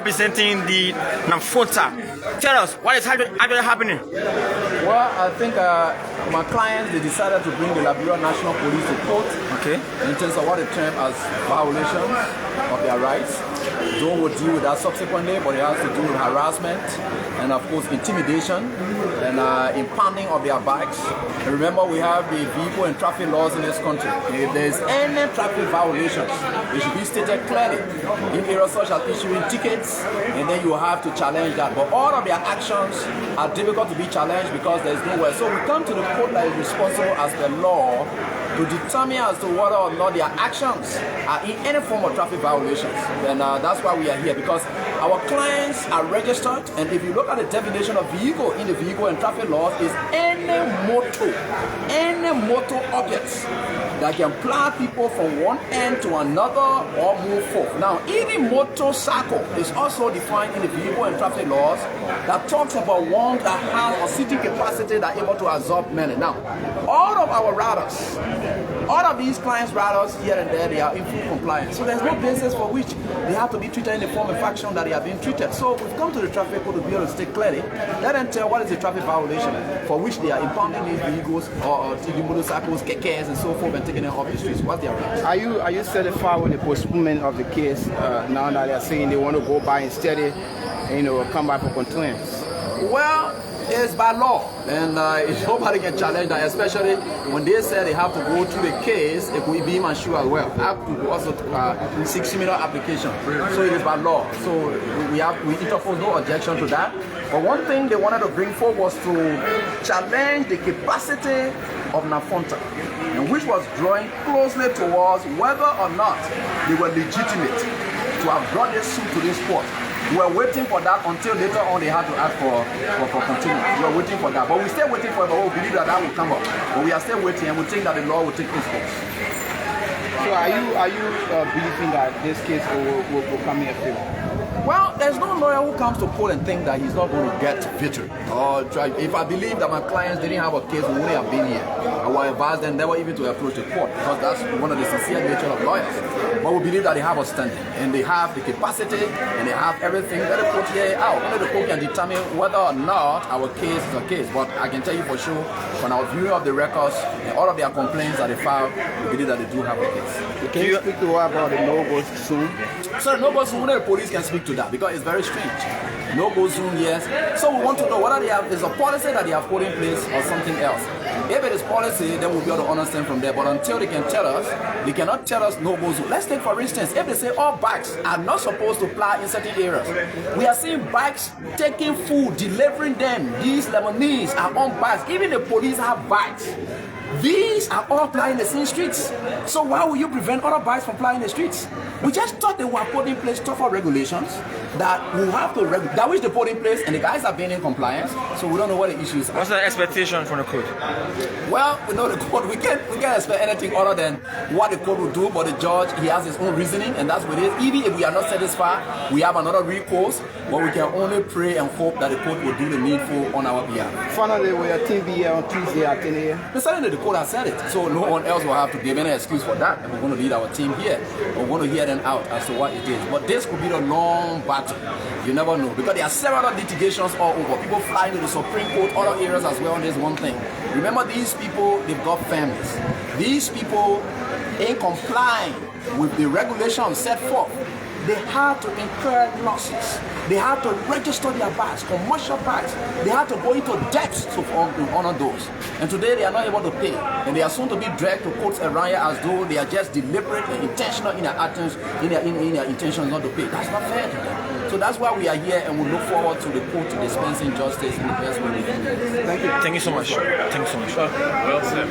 representing the NAFOMTAL. Tell us, what is actually happening? Well, I think my clients, they decided to bring the Liberia National Police to court. Okay. In terms of what they term as violations of their rights. DenG will deal with that subsequently, but it has to do with harassment and of course intimidation and impounding of their bikes. And remember, we have the vehicle and traffic laws in this country. If there's any traffic violations, it should be stated clearly in areas such as issuing tickets, and then you have to challenge that. But all of their actions are difficult to be challenged because there's nowhere. So we come to the court that is responsible as the law to determine as to whether or not their actions are in any form of traffic violations. And that's why we are here, because our clients are registered, and if you look at the definition of vehicle in the vehicle and traffic laws, is any motor objects that can plow people from one end to another or move forth. Now, even motorcycle is also defined in the vehicle and traffic laws that talks about one that has a seating capacity that is able to absorb many. Now, all of our riders, all of these clients' riders here and there, they are in full compliance. So there's no basis for which they have to be treated in the form of faction that they are being treated. So we've come to the traffic court to be able to state clearly, let them tell what is the traffic violation for which they are impounding these vehicles or taking motorcycles, kekes and so forth and taking them off the streets. What's their right? Are you satisfied with the postponement of the case now that they are saying they want to go by instead, come back for continuance? Well, it's by law, and nobody can challenge that, especially when they say they have to go through the case. It will be sure as well. I have to also seek similar application. So it is by law. So we interpose no objection to that. But one thing they wanted to bring forward was to challenge the capacity of NAFOMTAL, and which was drawing closely towards whether or not they were legitimate to have brought this suit to this court. We were waiting for that until later on they had to ask for continuance. We were waiting for that, but we're still waiting for it, but we believe that will come up. But we are still waiting, and we think that the law will take its course. So are you believing that this case will come in favor? Well, there's no lawyer who comes to court and think that he's not going to get victory. Or try. If I believe that my clients didn't have a case, we wouldn't have been here. I would advise them never even to approach the court, because that's one of the sincere nature of lawyers. But we believe that they have a standing, and they have the capacity, and they have everything. Let the court hear it out. Only the court can determine whether or not our case is a case. But I can tell you for sure, from our viewing of the records and all of their complaints that they filed, we believe that they do have a case. Can you speak to her about the no-go soon? So no-go soon, only the police can speak to that, because it's very strange. No-go soon, yes. So we want to know whether they have is a policy that they have put in place or something else. If it is policy, then we'll be able to understand from there. But until they can tell us, they cannot tell us no-go zone. Let's take for instance, if they say all bikes are not supposed to plow in certain areas, we are seeing bikes taking food, delivering them. These Lebanese are on bikes. Even the police have bikes. These are all plying the same streets. So why will you prevent other bikes from plying the streets? We just thought they were putting in place tougher regulations that we have to that which they put in place, and the guys are being in compliance. So we don't know what the issues are. What's the expectation from the court? Well, we know the court. We can't expect anything other than what the court will do. But the judge, he has his own reasoning, and that's what it is. Even if we are not satisfied, we have another recourse. But we can only pray and hope that the court will do the needful on our behalf. Finally, will your team be here on Tuesday at 10 a.m.? Certainly the court has said it, so no one else will have to give any excuse for that. And we're going to lead our team here. We're going to hear them out as to what it is. But this could be a long battle. You never know, because there are several litigations all over. People flying to the Supreme Court, other areas as well. And there's one thing. Remember, these people, they've got families. These people, in complying with the regulations set forth, they had to incur losses. They had to register their bikes, commercial bikes. They had to go into debts to honor those. And today they are not able to pay. And they are soon to be dragged to courts around here as though they are just deliberate and intentional in their actions, in their intentions not to pay. That's not fair to them. So that's why we are here, and we look forward to the court dispensing justice in the best way we can. Thank you. Thank you so much. Thank you so much. Well said.